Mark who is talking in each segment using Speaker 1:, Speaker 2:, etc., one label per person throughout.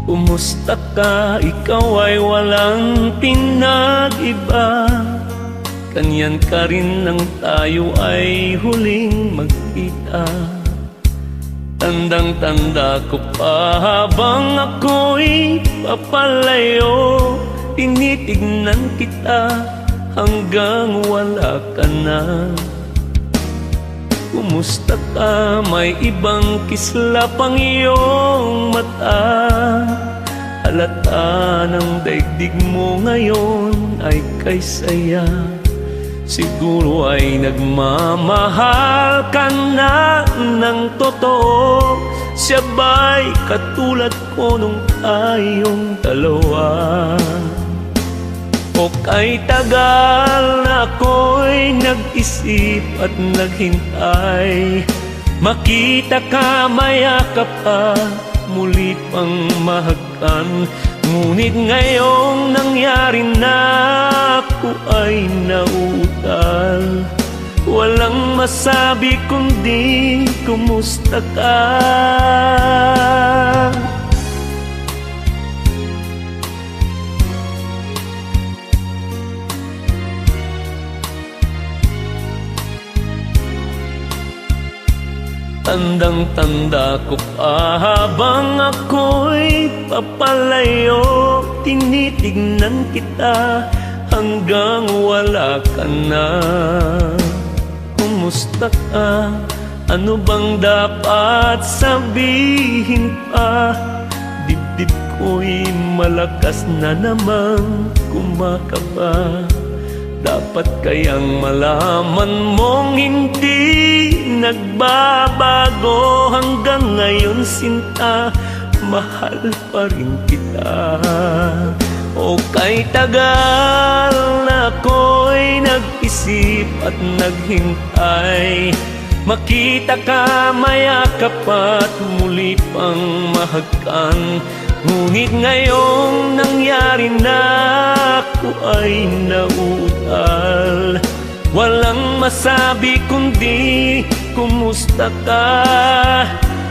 Speaker 1: Kumusta ka? Ikaw ay walang pinag-iba. Ganyan ka rin nang tayo ay huling magkita. Tandang-tanda ko pa habang ako'y papalayo, tinitignan kita hanggang wala ka na. Kumusta ka? May ibang kislap ang iyong mata. Halata ng daigdig mo ngayon ay kay saya. Siguro ay nagmamahal ka na ng totoo. Siya ba'y katulad ko nung tayong dalawa? O kay tagal na ako'y nag-isip at naghintay, makita ka, mayakap ka, muli pang mahagkan. Ngunit ngayong nangyari na, ako ay nauutal. Walang masabi kundi kumusta ka? Tandang-tanda ko pa habang ako'y papalayo, tinitignan kita hanggang wala ka na. Kumusta ka? Ano bang dapat sabihin pa? Dibdib ko'y malakas na namang kumakaba. Dapat kayang malaman mong hindi nagbabago hanggang ngayon, sinta, mahal pa rin kita. O kay tagal na ako'y nag-isip at naghintay, makita ka, mayakap at muli pang mahagkan. Ngunit ngayong nangyari na, ako ay nauutal. Walang masabi kundi kumusta ka?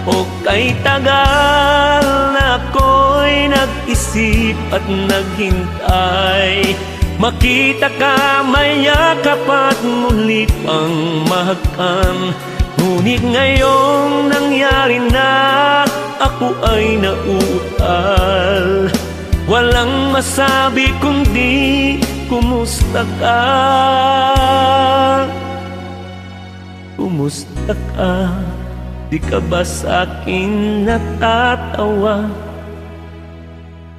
Speaker 1: O kay tagal na ako'y nag-isip at naghintay, makita ka, mayakap at muli pang mahagkan. Ngunit ngayong nangyari na, ako ay nauutal. Walang masabi kundi kumusta ka? Kumusta ka? Di ka ba sa'kin natatawa?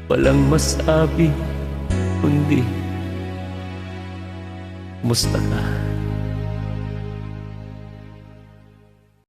Speaker 1: Walang masabi kundi kumusta ka?